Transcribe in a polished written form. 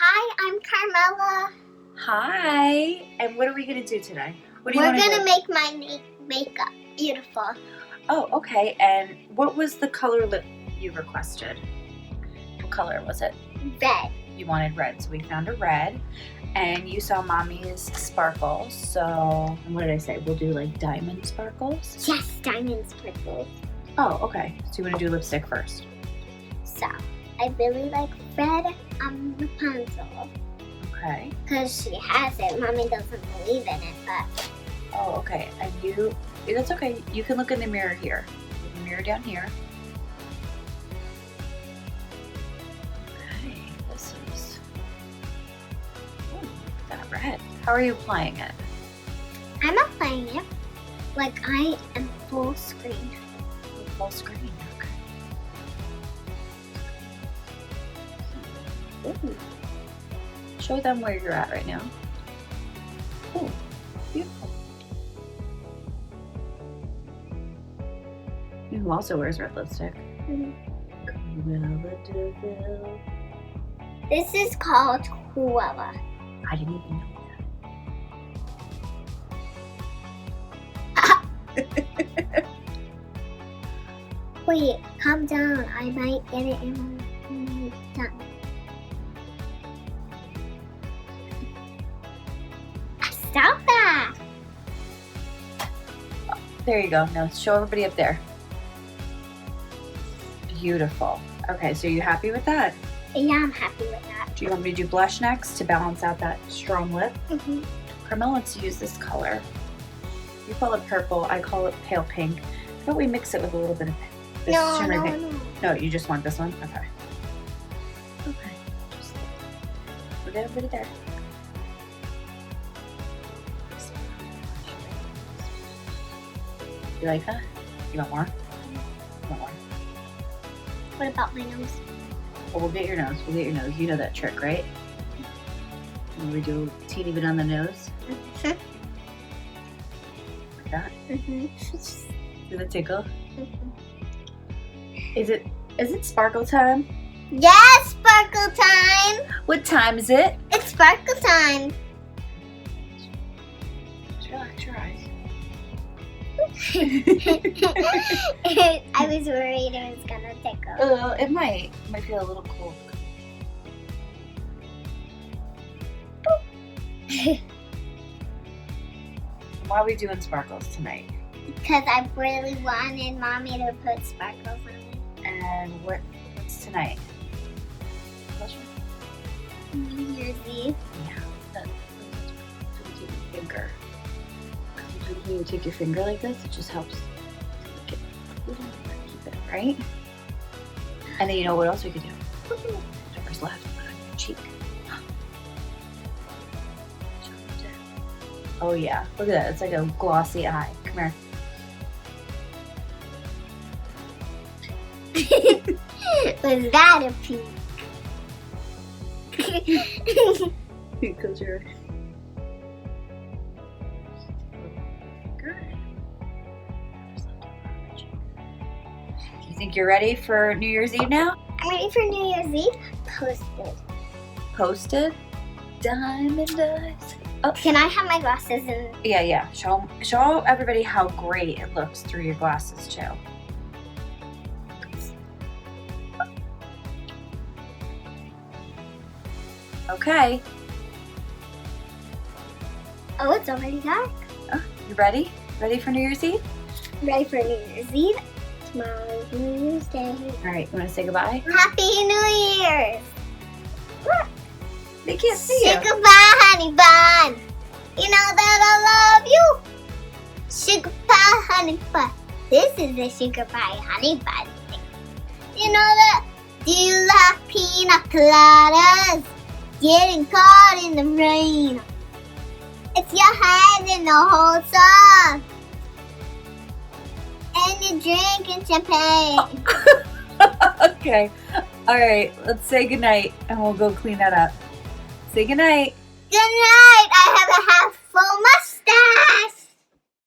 Hi, I'm Carmela. Hi, and what are we gonna do today? What do you We're want to gonna do? make my makeup beautiful. Oh, okay. And what was the color lip you requested? What color was it? Red. You wanted red, so we found a red. And you saw mommy's sparkles. So, and what did I say? We'll do like diamond sparkles. Yes, diamond sparkles. Oh, okay. So you want to do lipstick first? So, I really like red on Rapunzel. Okay. Because she has it. Mommy doesn't believe in it, but... Oh, okay. And that's okay. You can look in the mirror here. The mirror down here. Okay, this is... Ooh, that red. How are you applying it? I'm applying it like I am full screen. Full screen, okay. Ooh. Show them where you're at right now. Oh, beautiful. You know who also wears red lipstick? Cruella de Vil. This is called Cruella. I didn't even know that. Wait, calm down. I might get it in my tongue. Stop that! There you go. Now show everybody up there. Beautiful. Okay, so you happy with that? Yeah, I'm happy with that. Do you want me to do blush next to balance out that strong lip? Mm-hmm. Carmela wants to use this color. You call it purple, I call it pale pink. How about we mix it with a little bit of this shimmery pink? No, you just want this one? Okay. Okay. Just put everybody there. You like that? You want more? You want more? What about my nose? Well, we'll get your nose. We'll get your nose. You know that trick, right? And we do a teeny bit on the nose. Like that. Does it tickle? Is it sparkle time? Yes, sparkle time! What time is it? It's sparkle time! Just relax your eyes. I was worried it was gonna tickle. It might feel a little cold. Why are we doing sparkles tonight? Because I really wanted Mommy to put sparkles on it. And what's tonight? New Year's Eve. Yeah. That's take your finger. When you take your finger like this, it just helps keep it right. And then you know what else we could do? Whatever's left, put on your cheek. Oh yeah, look at that. It's like a glossy eye. Come here. Was that a peek? Close your eyes. Do you think you're ready for New Year's Eve now? I'm ready for New Year's Eve. Posted. Posted? Diamond eyes. Oh, Can I have my glasses in? yeah. Show everybody how great it looks through your glasses too. Okay. Oh, it's already dark. Oh, you ready? Ready for New Year's Eve? Ready for New Year's Eve. Tomorrow's New Year's Day. All right, you want to say goodbye? Happy New Year's! Look. They can't see Say you. goodbye, honey bun. You know that I love you. Sugar pie, honey bun. This is the sugar pie, honey bun thing. You know that? Do you like pina coladas? Getting caught in the rain. It's your head in the whole song. And you're drinking champagne. Okay. All right, let's say goodnight and we'll go clean that up. Say goodnight. Good night. I have a half